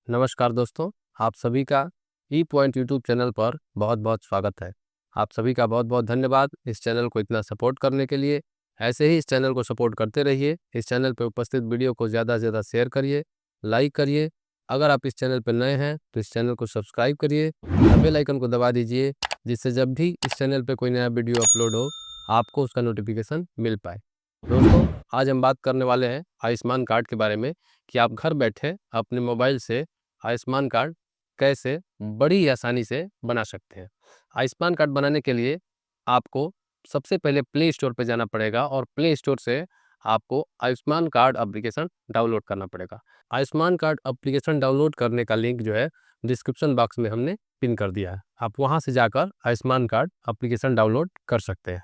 नमस्कार दोस्तों, आप सभी का ई पॉइंट यूट्यूब चैनल पर बहुत-बहुत स्वागत है। आप सभी का बहुत-बहुत धन्यवाद इस चैनल को इतना सपोर्ट करने के लिए। ऐसे ही इस चैनल को सपोर्ट करते रहिए। इस चैनल पे उपस्थित वीडियो को ज़्यादा से ज़्यादा शेयर करिए, लाइक करिए। अगर आप इस चैनल पर नए हैं तो इस चैनल को सब्सक्राइब करिए और बेल आइकन को दबा दीजिए, जिससे जब भी इस चैनल पे कोई नया वीडियो अपलोड हो, आपको उसका नोटिफिकेशन मिल पाए। दोस्तों, आज हम बात करने वाले हैं आयुष्मान कार्ड के बारे में कि आप घर बैठे अपने मोबाइल से आयुष्मान कार्ड कैसे बड़ी आसानी से बना सकते हैं। आयुष्मान कार्ड बनाने के लिए आपको सबसे पहले प्ले स्टोर पे जाना पड़ेगा और प्ले स्टोर से आपको आयुष्मान कार्ड एप्लीकेशन डाउनलोड करना पड़ेगा। आयुष्मान कार्ड एप्लीकेशन डाउनलोड करने का लिंक जो है डिस्क्रिप्शन बॉक्स में हमने पिन कर दिया है। आप वहां से जाकर आयुष्मान कार्ड एप्लीकेशन डाउनलोड कर सकते हैं।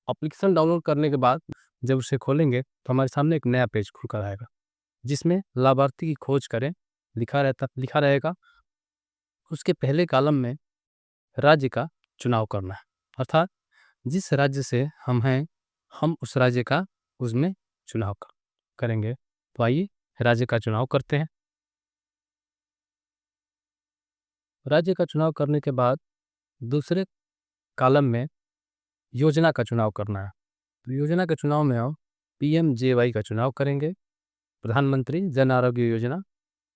एप्लीकेशन डाउनलोड करने के बाद जब उसे खोलेंगे तो हमारे सामने एक नया पेज खुल कर आएगा, जिसमें लाभार्थी की खोज करें लिखा रहेगा। उसके पहले कॉलम में राज्य का चुनाव करना है, अर्थात जिस राज्य से हम हैं हम उस राज्य का उसमें चुनाव करेंगे। तो आइए राज्य का चुनाव करते हैं। राज्य का चुनाव करने के बाद दूसरे कॉलम में योजना का चुनाव करना है। तो योजना के चुनाव में हम PMJY का चुनाव करेंगे, प्रधानमंत्री जन आरोग्य योजना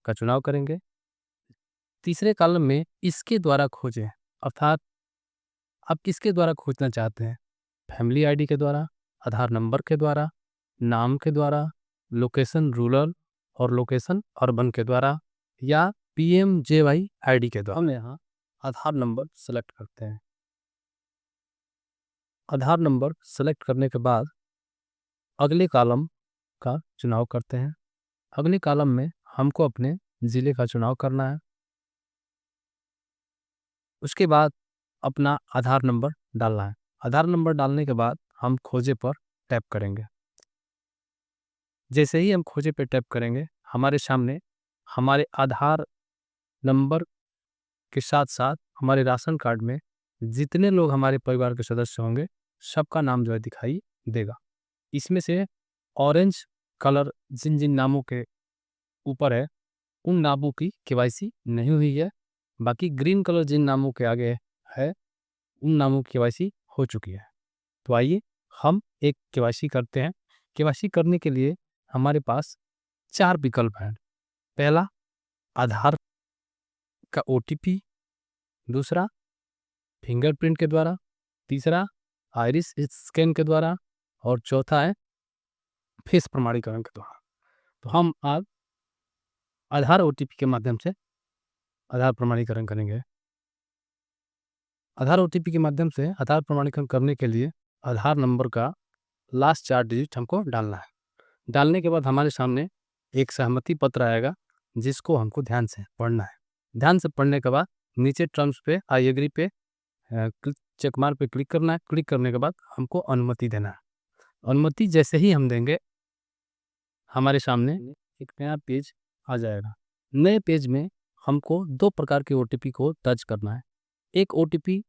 का चुनाव करेंगे। तीसरे कॉलम में इसके द्वारा खोजें, अर्थात आप किसके द्वारा खोजना चाहते हैं, फैमिली आईडी के द्वारा, आधार नंबर के द्वारा, नाम के द्वारा, लोकेशन रूरल और लोकेशन अर्बन के द्वारा, या PMJY आईडी के द्वारा। हम यहाँ आधार नंबर सेलेक्ट करते हैं। आधार नंबर सेलेक्ट करने के बाद अगले कॉलम का चुनाव करते हैं। अगले कॉलम में हमको अपने ज़िले का चुनाव करना है। उसके बाद अपना आधार नंबर डालना है। आधार नंबर डालने के बाद हम खोजे पर टैप करेंगे। जैसे ही हम खोजे पे टैप करेंगे हमारे सामने हमारे आधार नंबर के साथ साथ हमारे राशन कार्ड में जितने लोग हमारे परिवार के सदस्य होंगे सबका नाम जो है दिखाई देगा। इसमें से ऑरेंज कलर जिन जिन नामों के ऊपर है उन नामों की KYC नहीं हुई है, बाकी ग्रीन कलर जिन नामों के आगे है उन नामों की KYC हो चुकी है। तो आइए हम एक KYC करते हैं। KYC करने के लिए हमारे पास 4 विकल्प हैं। पहला आधार का OTP, दूसरा फिंगरप्रिंट के द्वारा, तीसरा आइरिस स्कैन के द्वारा और चौथा है फेस प्रमाणीकरण के द्वारा। तो हम आज आधार OTP के माध्यम से आधार प्रमाणीकरण करेंगे। आधार OTP के माध्यम से आधार प्रमाणीकरण करने के लिए आधार नंबर का लास्ट 4 डिजिट हमको डालना है। डालने के बाद हमारे सामने एक सहमति पत्र आएगा, जिसको हमको ध्यान से पढ़ना है। ध्यान से पढ़ने के बाद नीचे टर्म्स पे आई एग्री पे चेक मार्क पे क्लिक करना है। क्लिक करने के बाद हमको अनुमति देना है। अनुमति जैसे ही हम देंगे हमारे सामने एक नया पेज आ जाएगा। नए पेज में हमको 2 प्रकार के OTP को दर्ज करना है। एक OTP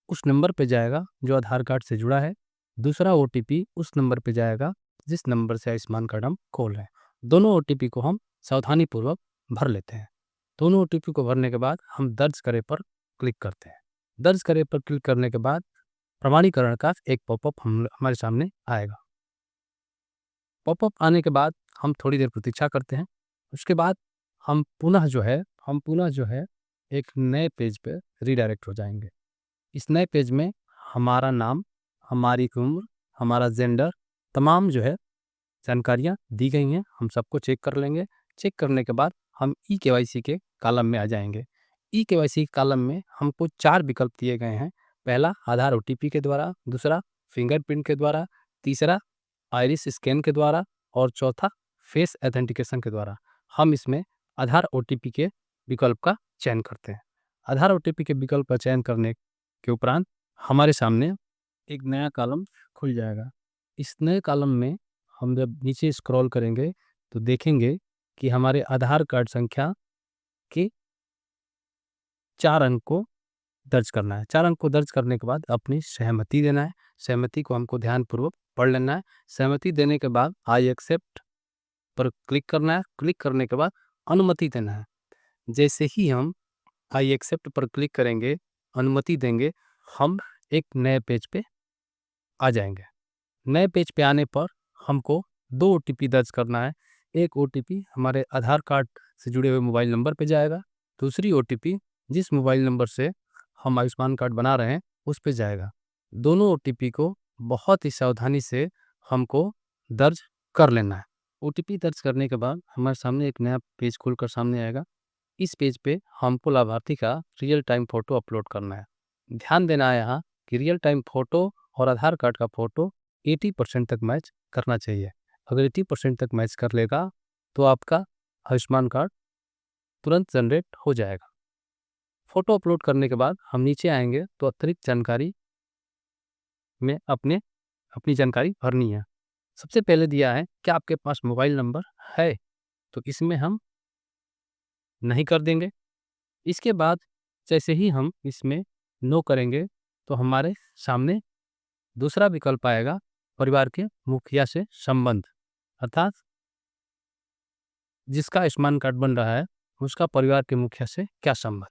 उस नंबर पे जाएगा जो आधार कार्ड से जुड़ा है, दूसरा OTP उस नंबर पे जाएगा जिस नंबर से आयुष्मान कार्ड हम खोल रहे हैं। दोनों OTP को हम सावधानी पूर्वक भर लेते हैं। दोनों OTP को भरने के बाद हम दर्ज करे पर क्लिक करते हैं। दर्ज करे पर क्लिक करने के बाद प्रमाणीकरण का एक पॉपअप हमारे सामने आएगा। पॉपअप आने के बाद हम थोड़ी देर प्रतीक्षा करते हैं। उसके बाद हम पुनः जो है एक नए पेज पे रीडायरेक्ट हो जाएंगे। इस नए पेज में हमारा नाम, हमारी उम्र, हमारा जेंडर, तमाम जो है जानकारियाँ दी गई हैं। हम सबको चेक कर लेंगे। चेक करने के बाद हम KYC के कॉलम में आ जाएंगे। KYC कॉलम में हमको 4 विकल्प दिए गए हैं। पहला आधार OTP के द्वारा, दूसरा फिंगरप्रिंट के द्वारा, तीसरा आइरिस स्कैन के द्वारा और चौथा फेस ऑथेंटिकेशन के द्वारा। हम इसमें आधार OTP के विकल्प का चयन करते हैं। आधार OTP के विकल्प का चयन करने के उपरांत हमारे सामने एक नया कॉलम खुल जाएगा। इस नए कॉलम में हम जब नीचे स्क्रॉल करेंगे तो देखेंगे कि हमारे आधार कार्ड संख्या के 4 अंक को दर्ज करना है। 4 अंक को दर्ज करने के बाद अपनी सहमति देना है। सहमति को हमको ध्यानपूर्वक पढ़ लेना है। सहमति देने के बाद आई एक्सेप्ट पर क्लिक करना है। क्लिक करने के बाद अनुमति देना है। जैसे ही हम आई एक्सेप्ट पर क्लिक करेंगे, अनुमति देंगे, हम एक नए पेज पे आ जाएंगे। नए पेज पे आने पर हमको 2 OTP दर्ज करना है। एक OTP हमारे आधार कार्ड से जुड़े हुए मोबाइल नंबर पे जाएगा, दूसरी OTP जिस मोबाइल नंबर से हम आयुष्मान कार्ड बना रहे हैं उस पे जाएगा। दोनों OTP को बहुत ही सावधानी से हमको दर्ज कर लेना है। OTP दर्ज करने के बाद हमारे सामने एक नया पेज खुलकर सामने आएगा। इस पेज पे हमको लाभार्थी का रियल टाइम फोटो अपलोड करना है। ध्यान देना है यहाँ कि रियल टाइम फोटो और आधार कार्ड का फोटो 80% तक मैच करना चाहिए। अगर 80% तक मैच कर लेगा तो आपका आयुष्मान कार्ड तुरंत जनरेट हो जाएगा। फोटो अपलोड करने के बाद हम नीचे आएंगे तो अतिरिक्त जानकारी में अपनी जानकारी भरनी है। सबसे पहले दिया है क्या आपके पास मोबाइल नंबर है, तो इसमें हम नहीं कर देंगे। इसके बाद जैसे ही हम इसमें नो करेंगे तो हमारे सामने दूसरा विकल्प आएगा, परिवार के मुखिया से संबंध, अर्थात जिसका आयुष्मान कार्ड बन रहा है उसका परिवार के मुखिया से क्या संबंध,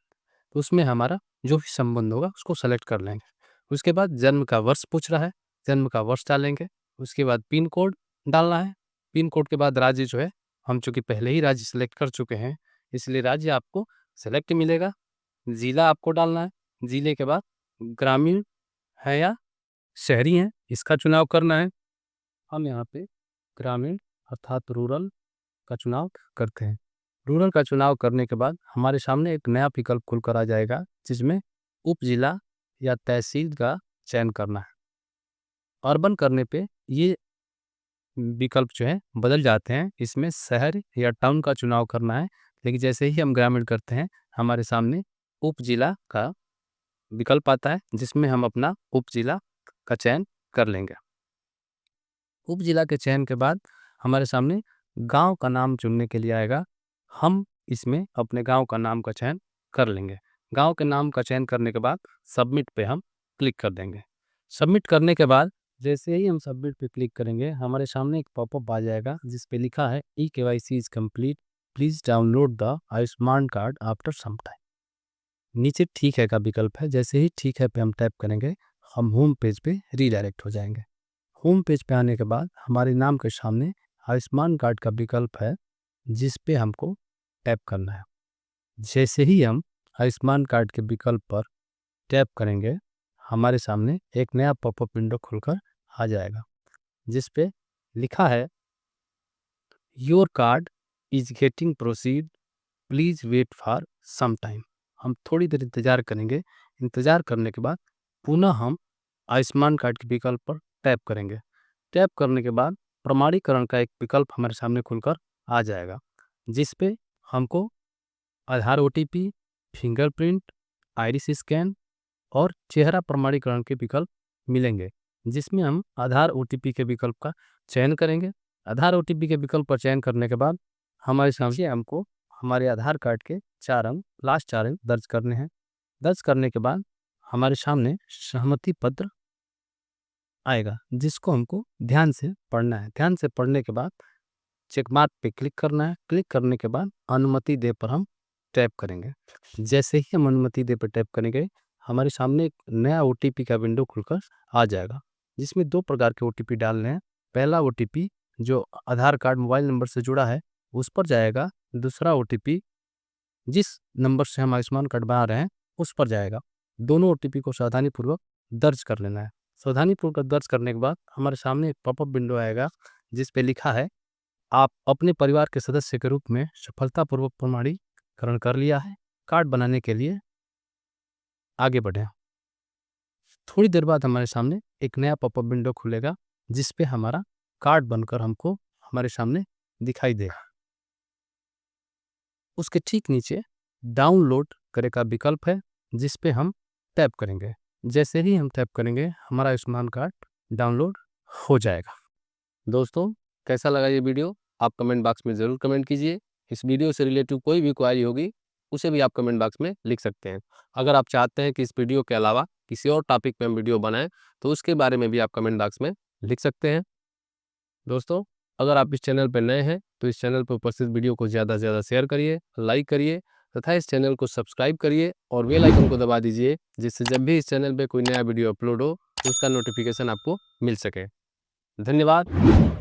तो उसमें हमारा जो भी संबंध होगा उसको सेलेक्ट कर लेंगे। उसके बाद जन्म का वर्ष पूछ रहा है, जन्म का वर्ष डालेंगे। उसके बाद पिन कोड डालना है। पिन कोड के बाद राज्य जो है, हम चूंकि पहले ही राज्य सेलेक्ट कर चुके हैं इसलिए राज्य आपको सेलेक्ट मिलेगा। ज़िला आपको डालना है। ज़िले के बाद ग्रामीण है या शहरी है इसका चुनाव करना है। हम यहाँ पे ग्रामीण अर्थात रूरल का चुनाव करते हैं। रूरल का चुनाव करने के बाद हमारे सामने एक नया विकल्प खुलकर आ जाएगा जिसमें उप जिला या तहसील का चयन करना है। अर्बन करने पे ये विकल्प जो है बदल जाते हैं, इसमें शहर या टाउन का चुनाव करना है। लेकिन जैसे ही हम ग्रामीण करते हैं हमारे सामने उप जिला का विकल्प आता है जिसमें हम अपना उप जिला का चयन कर लेंगे। उप जिला के चयन के बाद हमारे सामने गांव का नाम चुनने के लिए आएगा। हम इसमें अपने गांव का नाम का चयन कर लेंगे। गांव के नाम का चयन करने के बाद सबमिट पे हम क्लिक कर देंगे। सबमिट करने के बाद जैसे ही हम सबमिट पे क्लिक करेंगे हमारे सामने एक पॉपअप आ जाएगा जिस पे लिखा है E-KYC is complete, please download the Ayushman card after some time. नीचे ठीक है का विकल्प है। जैसे ही ठीक है पे हम टैप करेंगे हम होम पेज पे रीडायरेक्ट हो जाएंगे। होम पेज पे आने के बाद हमारे नाम के सामने आयुष्मान कार्ड का विकल्प है जिस पे हमको टैप करना है। जैसे ही हम आयुष्मान कार्ड के विकल्प पर टैप करेंगे हमारे सामने एक नया पॉपअप विंडो खुलकर आ जाएगा जिस पे लिखा है your card is getting proceed, please wait for some time. हम थोड़ी देर इंतजार करेंगे। इंतजार करने के बाद पुनः हम आयुष्मान कार्ड के विकल्प पर टैप करेंगे। टैप करने के बाद प्रमाणीकरण का एक विकल्प हमारे सामने खुलकर आ जाएगा जिस पे हमको आधार OTP, फिंगरप्रिंट, आइरिस स्कैन और चेहरा प्रमाणीकरण के विकल्प मिलेंगे जिसमें हम आधार OTP के विकल्प का चयन करेंगे। आधार OTP के विकल्प पर चयन करने के बाद हमारे सामने हमको हमारे आधार कार्ड के 4 अंक, लास्ट 4 अंक दर्ज करने हैं। दर्ज करने के बाद हमारे सामने सहमति पत्र आएगा जिसको हमको ध्यान से पढ़ना है। ध्यान से पढ़ने के बाद चेक मार्क पे क्लिक करना है। क्लिक करने के बाद अनुमति दे पर हम टैप करेंगे। जैसे ही हम अनुमति दे पर टैप करेंगे हमारे सामने एक नया OTP का विंडो खुलकर आ जाएगा जिसमें 2 प्रकार के OTP डालने हैं। पहला OTP जो आधार कार्ड मोबाइल नंबर से जुड़ा है उस पर जाएगा। दूसरा OTP जिस नंबर से हम आयुष्मान कार्ड बना रहे हैं उस पर जाएगा। दोनों OTP को सावधानीपूर्वक दर्ज कर लेना है। सावधानीपूर्वक दर्ज करने के बाद हमारे सामने एक पॉपअप विंडो आएगा जिस पे लिखा है आप अपने परिवार के सदस्य के रूप में सफलतापूर्वक प्रमाणीकरण कर लिया है, कार्ड बनाने के लिए आगे बढ़ें। थोड़ी देर बाद हमारे सामने एक नया पॉपअप विंडो खुलेगा जिस पे हमारा कार्ड बनकर हमको हमारे सामने दिखाई देगा। उसके ठीक नीचे डाउनलोड करे का विकल्प है जिस पे हम टैप करेंगे। जैसे ही हम टैप करेंगे हमारा आयुष्मान कार्ड डाउनलोड हो जाएगा। दोस्तों, कैसा लगा ये वीडियो आप कमेंट बॉक्स में ज़रूर कमेंट कीजिए। इस वीडियो से रिलेटिव कोई भी क्वेरी होगी उसे भी आप कमेंट बॉक्स में लिख सकते हैं। अगर आप चाहते हैं कि इस वीडियो के अलावा किसी और टॉपिक पे हम वीडियो बनाएं तो उसके बारे में भी आप कमेंट बॉक्स में लिख सकते हैं। दोस्तों, अगर आप इस चैनल पर नए हैं तो इस चैनल पर उपस्थित वीडियो को ज़्यादा से ज़्यादा शेयर करिए, लाइक करिए तथा इस चैनल को सब्सक्राइब करिए और बेल आइकन को दबा दीजिए, जिससे जब भी इस चैनल पे कोई नया वीडियो अपलोड हो उसका नोटिफिकेशन आपको मिल सके। धन्यवाद।